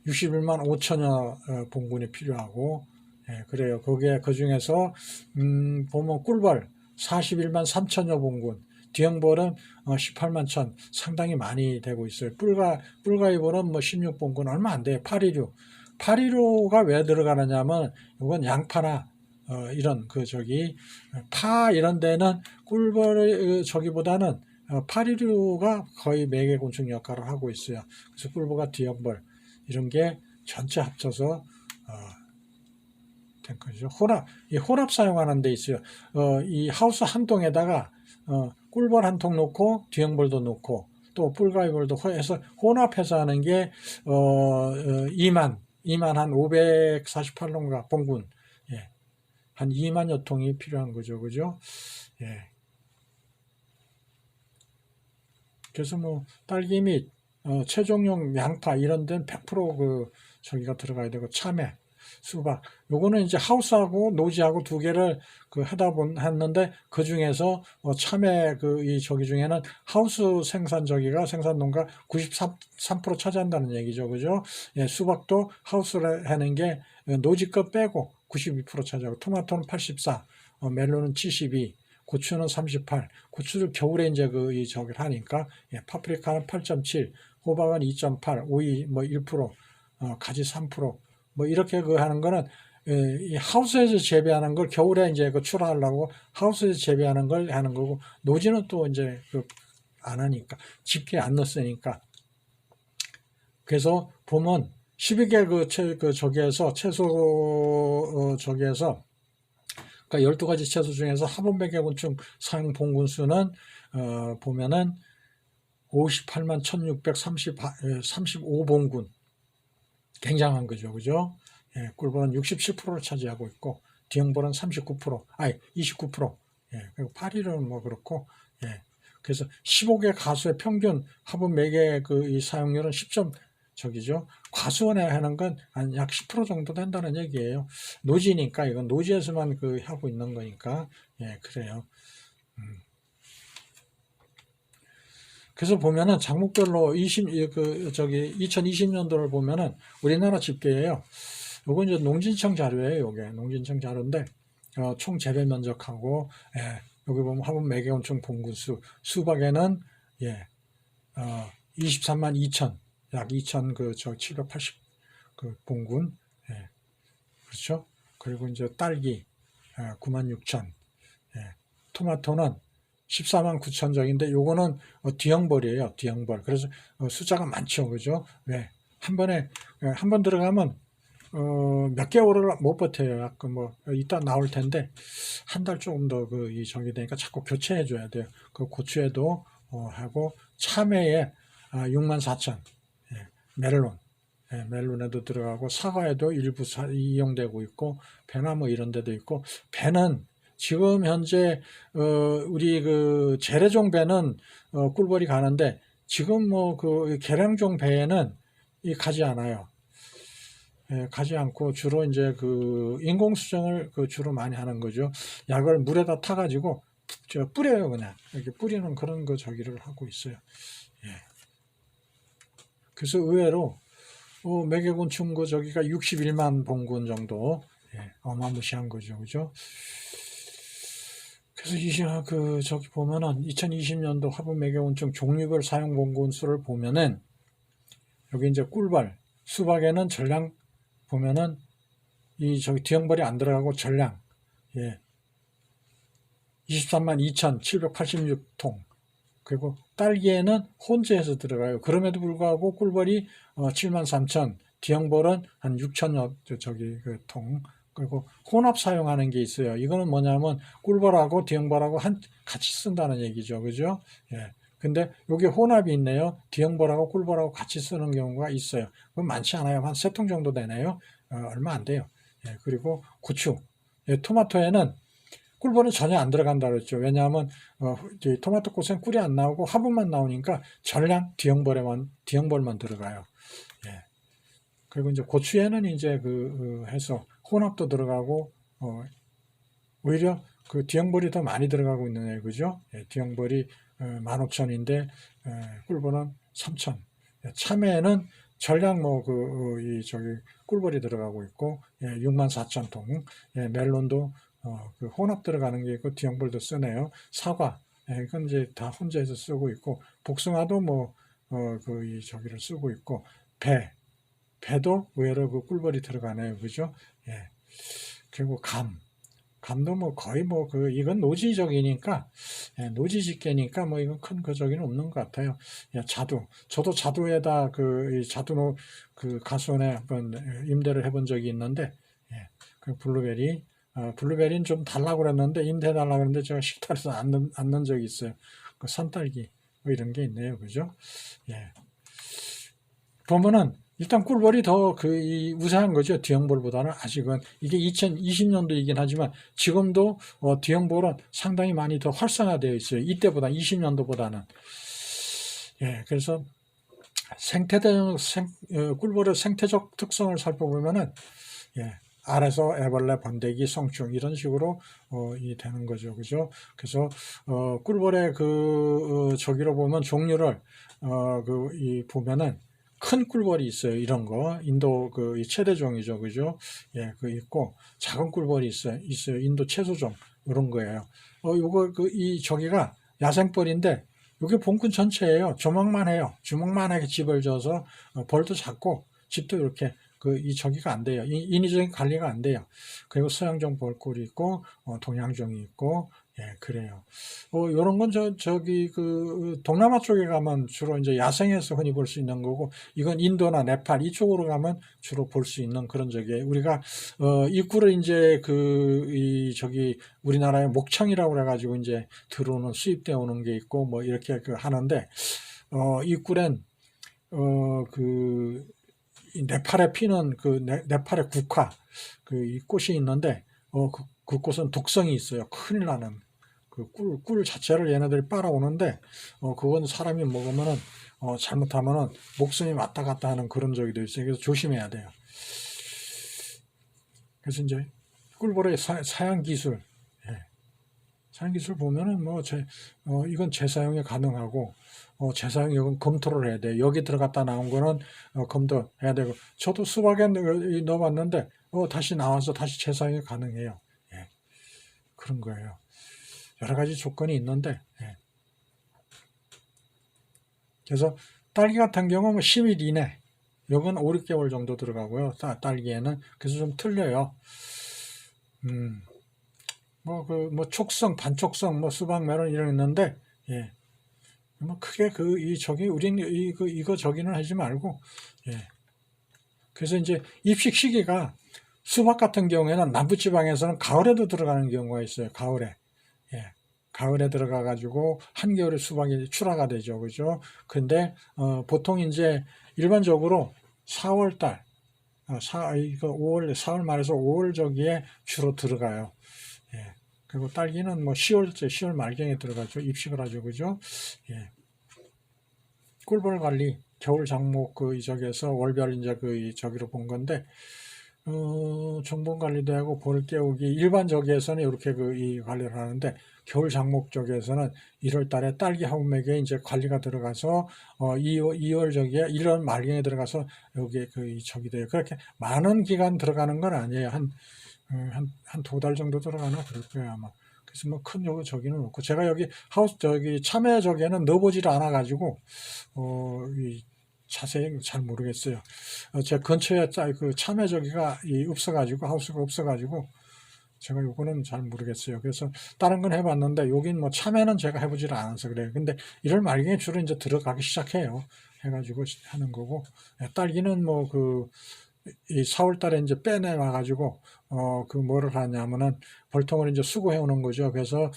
61만 5천여 봉군이 필요하고, 그래요. 그 중에서 보면 꿀벌 41만 3천여 봉군, 뒤형벌은 18만 천, 상당히 많이 되고 있어요. 뿔가이벌은 뭐 16봉군 얼마 안 돼요. 816가 왜 들어가느냐면 이건 양파나 이런 파 이런 데는 꿀벌 저기보다는 816가 거의 매개곤충 역할을 하고 있어요. 그래서 꿀벌과 뒤형벌 이런 게 전체 합쳐서 된 거죠. 혼합 사용하는 데 있어요. 이 하우스 한 동에다가 꿀벌 한 통 놓고 뒤형벌도 놓고 또 뿔가이벌도 해서 혼합해서 하는 게 2만 한 548농가 봉군, 예, 한 2만여 통이 필요한 거죠, 그죠? 예. 그래서 뭐 딸기 및 최종용 양파 이런 데는 100% 저기가 들어가야 되고, 참외, 수박, 요거는 이제 하우스하고 노지하고 두 개를 했는데 그 중에서 참외 이 저기 중에는 하우스 생산 농가 93% 차지한다는 얘기죠, 그죠? 예, 수박도 하우스를 하는 게 노지 거 빼고 92% 차지하고, 토마토는 84, 멜론은 72, 고추는 38, 고추를 겨울에 이제 저기를 하니까, 예, 파프리카는 8.7, 호박은 2.8, 오이 뭐 1%, 가지 3%, 뭐 이렇게 하는 거는 이 하우스에서 재배하는 걸 겨울에 이제 출하하려고 하우스에서 재배하는 걸 하는 거고, 노지는 또 이제 안 하니까, 집게 안 넣었으니까. 그래서 보면 12개 저기에서 채소 저기에서 그러니까 12가지 채소 중에서 화분매개곤충 사용 봉군수는 보면은 58만 1635봉군, 굉장한 거죠, 그죠? 예, 꿀벌은 67%를 차지하고 있고, 뒤형벌은 29%, 예, 그리고 파리는 뭐 그렇고, 예, 그래서 15개 가수의 평균 화분 매개 이 사용률은 10점 저기죠. 과수원에 하는 건 한 약 10% 정도 된다는 얘기예요. 노지니까, 이건 노지에서만 하고 있는 거니까, 예, 그래요. 그래서 보면은 작목별로 2020년도를 보면은 우리나라 집계예요. 요건 이제 농진청 자료예요. 요게 농진청 자료인데 총 재배 면적하고, 예, 여기 보면 화분 매개곤충 봉군수, 수박에는 예, 23만 2천, 약 2천 780 봉군, 예, 그렇죠. 그리고 이제 딸기 9만 6천, 예, 토마토는 14만 9천 정인데 요거는 D형벌이에요. D형벌. 그래서 숫자가 많죠. 그죠? 왜? 한 번에 한 번 들어가면 몇 개월을 못 버텨요. 아까 뭐 이따 나올 텐데 한 달 조금 더 이 정이 되니까 자꾸 교체해 줘야 돼요. 그 고추에도 하고 참외에 6만 4천. 예, 멜론. 예, 멜론에도 들어가고 사과에도 일부 이용되고 있고 배나 뭐 이런 데도 있고 배는 지금 현재 우리 그 재래종 배는 꿀벌이 가는데 지금 뭐 그 계량종 배에는 이 가지 않아요. 예, 가지 않고 주로 이제 그 인공 수정을 그 주로 많이 하는 거죠. 약을 물에다 타가지고 뿌려요 그냥 이렇게 뿌리는 그런 거 저기를 하고 있어요. 예. 그래서 의외로 매개곤충 그 저기가 61만 봉군 정도 어마무시한 거죠, 그죠? 그래서 저기 보면은 2020년도 화분 매개곤충 종류별 사용 봉군 수를 보면은 여기 이제 꿀벌, 수박에는 전량 보면은 저기 D형벌이 안 들어가고 전량 23만 2,786통. 그리고 딸기에는 혼재해서 들어가요. 그럼에도 불구하고 꿀벌이 7만 3천, D형벌은 한 6천여 그 통. 그리고 혼합 사용하는 게 있어요. 이거는 뭐냐면 꿀벌하고 D형벌하고 같이 쓴다는 얘기죠. 그죠? 예. 근데 여기 혼합이 있네요. D형벌하고 꿀벌하고 같이 쓰는 경우가 있어요. 그건 많지 않아요. 한 3통 정도 되네요. 얼마 안 돼요. 예. 그리고 고추. 예, 토마토에는 꿀벌은 전혀 안 들어간다 그랬죠. 왜냐하면 토마토 꽃은 꿀이 안 나오고 화분만 나오니까 전량 D형벌만 들어가요. 예. 그리고 이제 고추에는 이제 해서 혼합도 들어가고 오히려 그 D형벌이 더 많이 들어가고 있는 애 그죠? 예, D형벌이 15,000인데 꿀벌은 3,000. 예, 참외에는 전량 저기 꿀벌이 들어가고 있고 64,000통. 예, 멜론도 그 혼합 들어가는 게 있고 D형벌도 쓰네요. 사과, 이건 이제 다 혼자해서 쓰고 있고 복숭아도 저기를 쓰고 있고 배도 의외로 그 꿀벌이 들어가네요, 그죠? 예. 그리고 감도 뭐 거의 이건 노지적이니까 노지 집게니까 뭐 이건 큰 저기는 없는 것 같아요. 예, 저도 자두에다 자두 그 가수원에 한번 임대를 해본 적이 있는데 그 블루베리는 좀 달라고 그랬는데 임대 달라고 그랬는데 제가 식탁에서 안 넣은 적이 있어요. 그 산딸기 뭐 이런 게 있네요, 그죠? 예. 보면은 일단 꿀벌이 더 우세한 거죠. D형벌보다는 아직은 이게 2020년도이긴 하지만 지금도 D형벌은 상당히 많이 더 활성화되어 있어요. 이때보다 20년도보다는. 예, 그래서 꿀벌의 생태적 특성을 살펴보면은 알에서 애벌레, 번데기, 성충 이런 식으로 되는 거죠, 그죠? 그래서 꿀벌의 저기로 보면 종류를 보면은 큰 꿀벌이 있어요. 이런 거 인도 이 최대종이죠, 그죠? 예, 있고 작은 꿀벌이 있어요. 인도 채소종 이런 거예요. 요거 저기가 야생벌인데 이게 봉군 전체예요. 조망만 해요. 주먹만하게 집을 져서 벌도 작고 집도 이렇게 저기가 안 돼요. 인위적인 관리가 안 돼요. 그리고 서양종 벌꿀이 있고 동양종이 있고 그래요. 요런 건 저기 동남아 쪽에 가면 주로 이제 야생에서 흔히 볼 수 있는 거고 이건 인도나 네팔 이쪽으로 가면 주로 볼 수 있는 그런 저기 우리가 이 꿀을 이제 저기 우리나라의 목청이라고 그래 가지고 이제 들어오는 수입되어 오는 게 있고 뭐 이렇게 하는데 이 꿀엔 이 네팔에 피는 네팔의 국화 이 꽃이 있는데 그 꽃은 독성이 있어요. 큰일 나는 꿀 자체를 얘네들이 빨아오는데 그건 사람이 먹으면은 잘못하면은 목숨이 왔다 갔다 하는 그런 적도 있어요. 그래서 조심해야 돼요. 그래서 이제 꿀벌의 사양 기술, 사양 기술 보면은 이건 재사용이 가능하고 재사용 이건 검토를 해야 돼. 여기 들어갔다 나온 거는 검토해야 되고 저도 수박에 넣어봤는데 다시 나와서 다시 재사용이 가능해요. 그런 거예요. 여러 가지 조건이 있는데 그래서 딸기 같은 경우는 10일 이내 이건 5, 6개월 정도 들어가고요. 딸기에는 그래서 좀 틀려요. 촉성, 반촉성, 수박, 메론 이런 있는데, 예. 크게 우린 이거 저기는 하지 말고, 예. 그래서 이제 입식 시기가 수박 같은 경우에는 남부지방에서는 가을에도 들어가는 경우가 있어요. 가을에. 예. 가을에 들어가 가지고 한겨울에 수박이 출하가 되죠. 그죠? 근데 보통 이제 일반적으로 4월 달, 4월 말에서 5월 저기에 주로 들어가요. 예. 그리고 딸기는 10월 말경에 들어가죠. 입식을 하죠. 그죠? 예. 꿀벌 관리, 겨울 장목 저기에서 월별 이제 저기로 본 건데, 정본 관리도 하고 볼 깨우기 일반 저기에서는 이렇게 이 관리를 하는데, 겨울 장목 쪽에서는 1월 달에 딸기 화분맥에 이제 관리가 들어가서 2월 저기에 1월 말경에 들어가서 여기에 저기 돼요. 그렇게 많은 기간 들어가는 건 아니에요. 한 2달 정도 들어가나 그럴 거예요 아마. 그래서 큰 저기는 없고, 제가 여기 저기 참외 저기에는 넣어보지를 않아 가지고 자세히 잘 모르겠어요. 제 근처에 참외 저기가 없어가지고, 하우스가 없어가지고 제가 요거는 잘 모르겠어요. 그래서 다른 건 해봤는데 여긴 참외는 제가 해보지를 않아서 그래요. 근데 1월 말경에 주로 이제 들어가기 시작해요. 해가지고 하는 거고, 딸기는 이 4월 달에 이제 빼내와 가지고 뭐를 하냐면은 벌통을 이제 수거해 오는 거죠. 그래서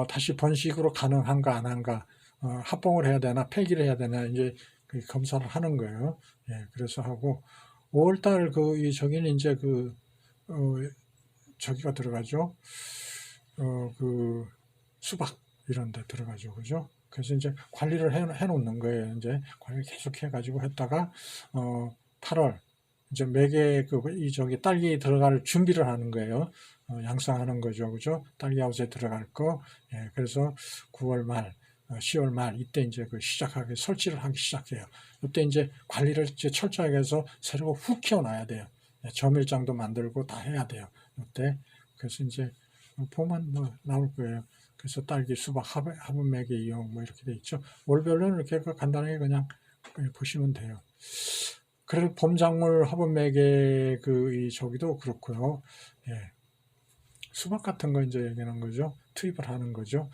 다시 번식으로 가능한가 안 한가, 합봉을 해야 되나 폐기를 해야 되나 이제 검사를 하는 거예요. 예, 그래서 하고 5월 달 저기는 이제 저기가 들어가죠. 수박 이런 데 들어가죠. 그죠? 그래서 이제 관리를 해 놓는 거예요. 이제 관리를 계속 해 가지고 했다가 8월 이제 매개 저기 딸기 들어갈 준비를 하는 거예요. 양상하는 거죠. 그죠? 딸기 하우스에 들어갈 거. 예, 그래서 9월 말, 10월 말 이때 이제 시작하게 설치를 하기 시작해요. 이때 이제 관리를 이제 철저하게 해서 새로 훅 키워놔야 돼요. 예, 점일장도 만들고 다 해야 돼요. 이때. 그래서 이제 보면 나올 거예요. 그래서 딸기, 수박, 화분맥의 이용 이렇게 돼 있죠. 월별로는 이렇게 간단하게 그냥 보시면 돼요. 그래서 봄작물 화분맥의 저기도 그렇고요. 예. 수박 같은 거 이제 얘기하는 거죠. 투입을 하는 거죠.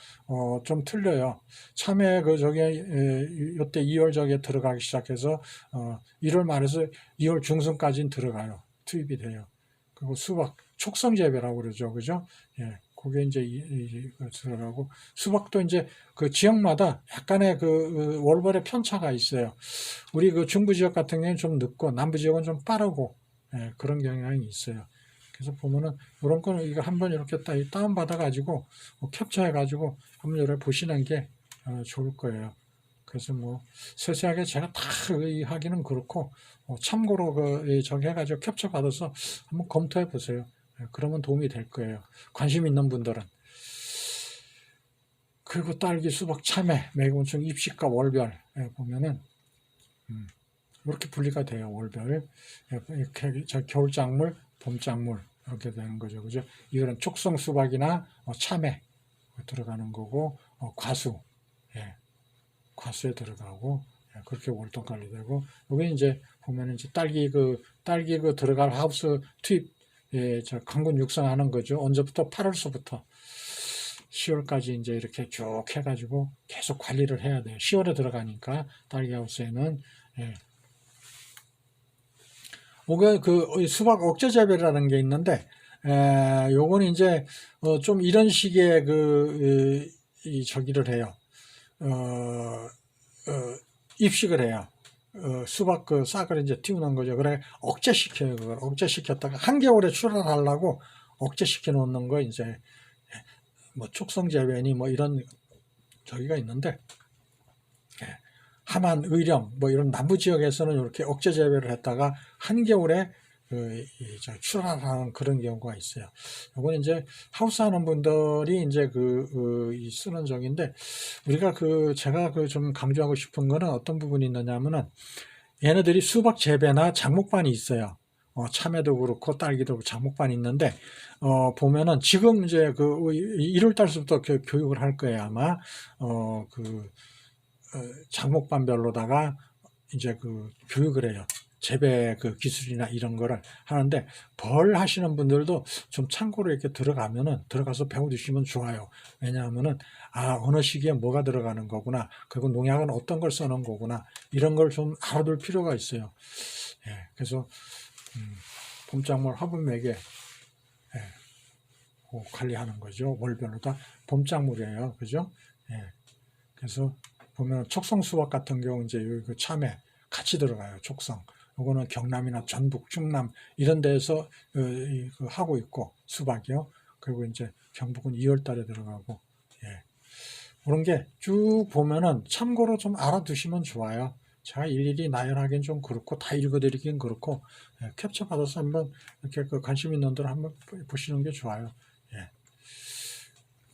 좀 틀려요. 참외 요때 2월 저기에 들어가기 시작해서 1월 말에서 2월 중순까지는 들어가요. 투입이 돼요. 그리고 수박 촉성 재배라고 그러죠. 그죠? 예. 그게 이제 들어가고, 수박도 이제 지역마다 약간의 월벌의 편차가 있어요. 우리 중부 지역 같은 경우는 좀 늦고 남부 지역은 좀 빠르고, 예, 그런 경향이 있어요. 그래서 보면은 이런 거는 이거 한번 이렇게 다운 받아 가지고 캡처해 가지고 한번 이렇게 보시는 게 좋을 거예요. 그래서 세세하게 제가 다 하기는 그렇고, 참고로 저기 해가지고 캡처 받아서 한번 검토해 보세요. 그러면 도움이 될 거예요. 관심 있는 분들은. 그리고 딸기, 수박, 참외, 매운충, 입식과 월별 보면은 이렇게 분리가 돼요. 월별. 이렇게 겨울작물, 봄작물 이렇게 되는 거죠. 그죠? 이거는 촉성 수박이나 참외 들어가는 거고, 과수, 예, 과수에 들어가고, 예, 그렇게 월동 관리되고, 여기 이제 보면은 이제 딸기 들어갈 하우스 투입, 예, 강군 육성하는 거죠. 언제부터? 8월서부터 10월까지 이제 이렇게 쭉 해가지고 계속 관리를 해야 돼요. 10월에 들어가니까 딸기 하우스에는. 예. 수박 억제 재배라는 게 있는데, 요거는 이제 좀 이런 식의 저기를 해요. 입식을 해요. 수박 싹을 이제 띄우는 거죠. 그래 억제시켜요. 그걸 억제시켰다가 한겨울에 출하하려고 억제시켜 놓는 거 이제 촉성 재배니 이런 저기가 있는데, 함안, 의령 이런 남부 지역에서는 이렇게 억제 재배를 했다가 한겨울에 출하하는 그런 경우가 있어요. 이건 이제 하우스 하는 분들이 이제 쓰는 적인데, 우리가 제가 좀 강조하고 싶은 거는 어떤 부분이 있느냐면은, 얘네들이 수박 재배나 작목반이 있어요. 참외도 그렇고 딸기도 그렇고 작목반이 있는데, 보면은 지금 이제 1월 달부터 교육을 할 거예요. 아마 작목반별로다가 이제 교육을 해요. 재배 그 기술이나 이런 거를 하는데, 벌 하시는 분들도 좀 참고로 이렇게 들어가서 배워두시면 좋아요. 왜냐하면은 어느 시기에 뭐가 들어가는 거구나, 그리고 농약은 어떤 걸 써놓은 거구나, 이런 걸 좀 알아둘 필요가 있어요. 그래서 봄작물 화분맥에 관리하는 거죠. 월별로 다 봄작물이에요. 그죠? 그래서 보면 촉성 수박 같은 경우 이제 그 참외 같이 들어가요. 촉성. 요거는 경남이나 전북, 충남 이런 데에서 하고 있고, 수박이요. 그리고 이제 경북은 2월 달에 들어가고, 그런 게 쭉 보면은 참고로 좀 알아두시면 좋아요. 제가 일일이 나열하기는 좀 그렇고, 다 읽어드리긴 그렇고, 캡처 받아서 한번 이렇게 관심 있는 분들 한번 보시는 게 좋아요.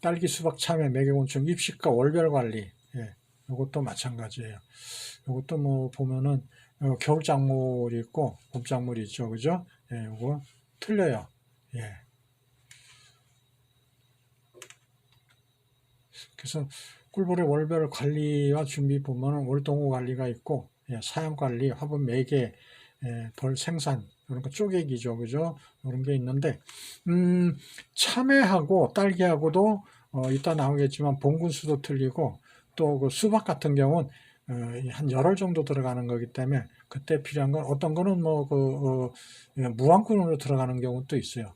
딸기, 수박, 참외, 매개곤충 입식과 월별 관리, 이것도 마찬가지예요. 이것도 뭐 보면은 겨울 작물이 있고 봄 작물이 있죠, 그죠? 이거 틀려요. 그래서 꿀벌의 월별 관리와 준비 보면은 월동호 관리가 있고, 사양 관리, 화분 매개, 벌 생산, 이런 거 쪼개기죠, 그죠? 이런 게 있는데, 참외하고 딸기하고도 이따 나오겠지만 봉군수도 틀리고, 또 그 수박 같은 경우는 한 열흘 정도 들어가는 거기 때문에, 그때 필요한 건 어떤 거는 뭐 무왕꾼으로 들어가는 경우도 있어요.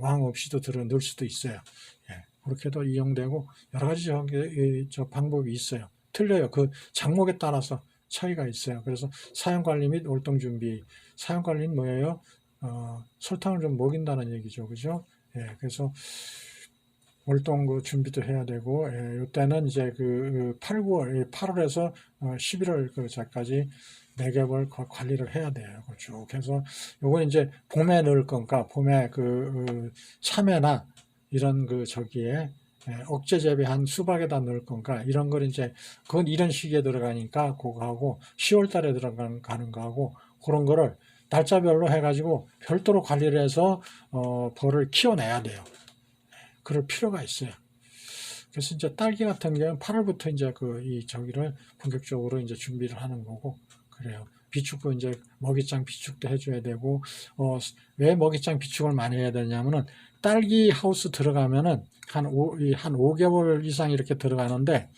왕 없이도 넣을 수도 있어요. 그렇게도 이용되고 여러 가지 방법이 있어요. 틀려요. 그 작목에 따라서 차이가 있어요. 그래서 사용 관리 및 월동 준비. 사용 관리는 뭐예요? 설탕을 좀 먹인다는 얘기죠, 그죠? 그래서 월동 그 준비도 해야 되고, 이때는 이제 8, 9월, 8월에서 11월 그까지 매개월 관리를 해야 돼요. 쭉 해서 요건 이제 봄에 넣을 건가, 봄에 참외나 이런 저기에 억제 재배한 수박에다 넣을 건가, 이런 걸 이제 그건 이런 시기에 들어가니까 그거하고 10월 달에 들어가는 거하고, 그런 거를 날짜별로 해가지고 별도로 관리를 해서 벌을 키워내야 돼요. 그럴 필요가 있어요. 그래서 이제 딸기 같은 경우는 8월부터 이제 저기를 본격적으로 이제 준비를 하는 거고, 그래요. 비축도 이제 먹이장 비축도 해줘야 되고, 왜 먹이장 비축을 많이 해야 되냐면은, 딸기 하우스 들어가면은 한 5개월 이상 이렇게 들어가는데,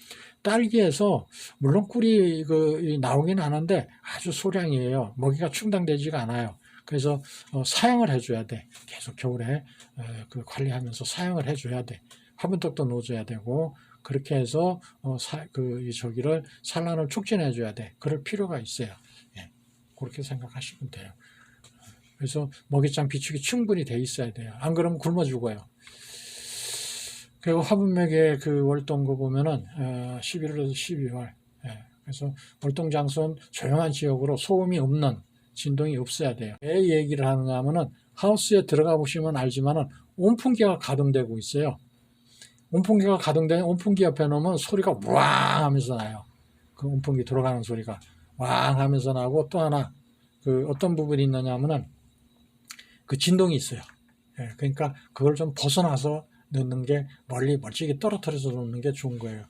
딸기에서 물론 꿀이 나오긴 하는데 아주 소량이에요. 먹이가 충당되지가 않아요. 그래서 사용을 해줘야 돼. 계속 겨울에 관리하면서 사용을 해줘야 돼. 화분떡도 넣어줘야 되고, 그렇게 해서 저기를 산란을 촉진해줘야 돼. 그럴 필요가 있어요. 그렇게 생각하시면 돼요. 그래서 먹이장 비축이 충분히 돼 있어야 돼요. 안 그러면 굶어 죽어요. 그리고 화분맥의 월동 거 보면은 11월에서 12월. 그래서 월동 장소는 조용한 지역으로 소음이 없는, 진동이 없어야 돼요. 왜 얘기를 하느냐 하면은, 하우스에 들어가 보시면 알지만은 온풍기가 가동되고 있어요. 온풍기가 가동되면 온풍기 옆에 놓으면 소리가 왕 하면서 나요. 그 온풍기 돌아가는 소리가 왕 하면서 나고, 또 하나 어떤 부분이 있느냐 하면은 진동이 있어요. 그러니까 그걸 좀 벗어나서 넣는 게, 멀찍이 떨어뜨려서 넣는 게 좋은 거예요.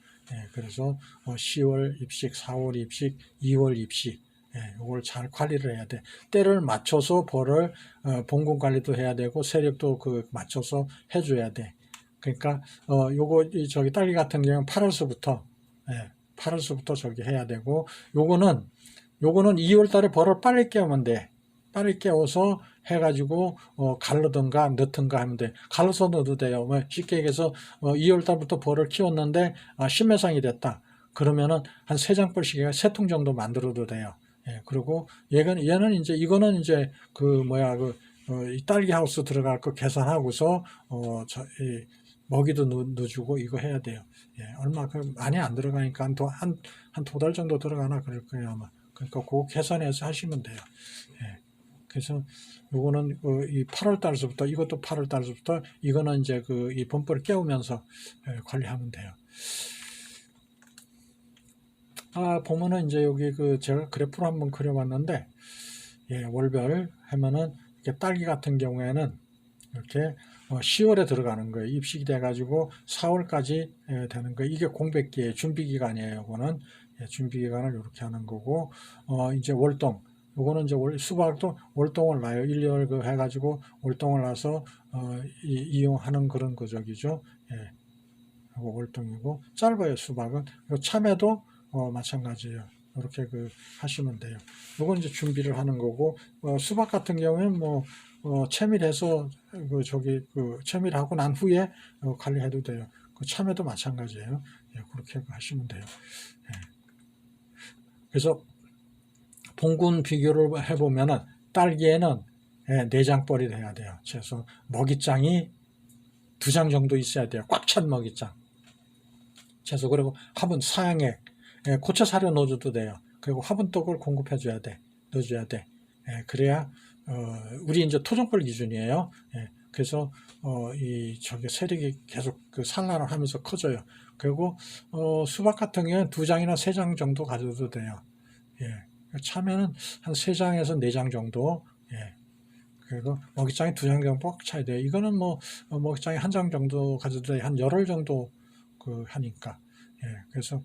그래서 10월 입식, 4월 입식, 2월 입식, 이걸 잘 관리를 해야 돼. 때를 맞춰서 벌을 봉군 관리도 해야 되고, 세력도 맞춰서 해줘야 돼. 그러니까 저기 딸기 같은 경우는 8월서부터 저기 해야 되고, 요거는 2월 달에 벌을 빨리 깨우면 돼. 빨리 깨워서 해가지고 갈르든가 넣든가 하면 돼. 갈라서 넣어도 돼요. 쉽게 얘기해서 2월 달부터 벌을 키웠는데 신매상이 됐다. 그러면은 한 3장벌씩 3통 정도 만들어도 돼요. 그리고 얘는 이제 이거는 이제 이 딸기 하우스 들어갈 거 계산하고서 먹이도 넣어주고 이거 해야 돼요. 얼마 많이 안 들어가니까 한 2달 정도 들어가나 그럴 거예요 아마. 그러니까 그거 계산해서 하시면 돼요. 그래서 요거는 이 8월 달서부터, 이것도 8월 달서부터, 이거는 이제 이 봄벌을 깨우면서 관리하면 돼요. 보면은 이제 여기 제가 그래프로 한번 그려봤는데, 월별 하면은 이렇게 딸기 같은 경우에는 이렇게 10월에 들어가는 거예요. 입식이 돼가지고 4월까지 되는 거예요. 이게 공백기의 준비 기간이에요. 이거는 준비 기간을 이렇게 하는 거고, 이제 월동 요거는 이제 수박도 월동을 나요. 1, 2월 그 해가지고 월동을 나서 이용하는 그런 거적이죠. 예. 요거 월동이고 짧아요. 수박은. 요 참외도 마찬가지예요. 이렇게 하시면 돼요. 요건 이제 준비를 하는 거고 수박 같은 경우에는 뭐 채밀해서 채밀하고 난 후에 관리해도 돼요. 참외도 마찬가지예요. 예, 그렇게 하시면 돼요. 예. 그래서 봉군 비교를 해보면은 딸기에는 내장벌이 돼야 돼요. 그래서 먹이장이 2장 정도 있어야 돼요. 꽉 찬 먹이장. 그래서 그리고 화분 사양액 고체 사료 넣어줘도 돼요. 그리고 화분떡을 공급해줘야 돼. 넣어줘야 돼. 그래야 우리 이제 토종벌 기준이에요. 그래서 세력이 계속 산란을 하면서 커져요. 그리고 수박 같은 경우는 2장이나 3장 정도 가져도 돼요. 참외는 한 3장에서 4장 정도. 그리고 먹이장이 2장 정도 꽉 차야 돼요. 이거는 뭐 먹이장이 1장 정도 가져도 돼요. 한 열흘 정도 하니까. 그래서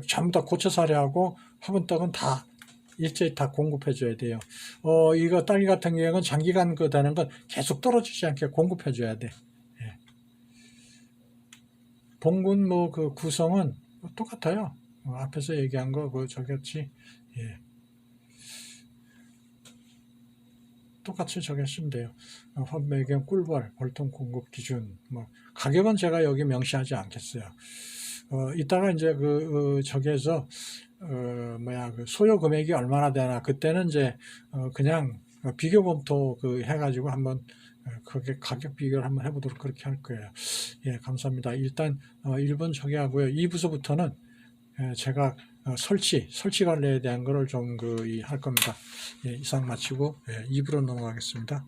전부 다 고체 사료하고 화분떡은 다 일제히 다 공급해 줘야 돼요. 이거 딸기 같은 경우는 장기간 되는 건 계속 떨어지지 않게 공급해 줘야 돼. 봉군 구성은 똑같아요. 앞에서 얘기한 거 저겼지. 똑같이 적으시면 돼요. 환매경 꿀벌 월동 공급 기준 가격은 제가 여기 명시하지 않겠어요. 이따가 이제 저기에서 소요 금액이 얼마나 되나 그때는 이제 그냥 비교 검토 해가지고 한번 그렇게 가격 비교를 한번 해보도록 그렇게 할 거예요. 예, 감사합니다. 일단 1번 저기 하고요. 2부서부터는 제가 설치 관리에 대한 거를 좀 할 겁니다. 예, 이상 마치고 2부로 넘어가겠습니다.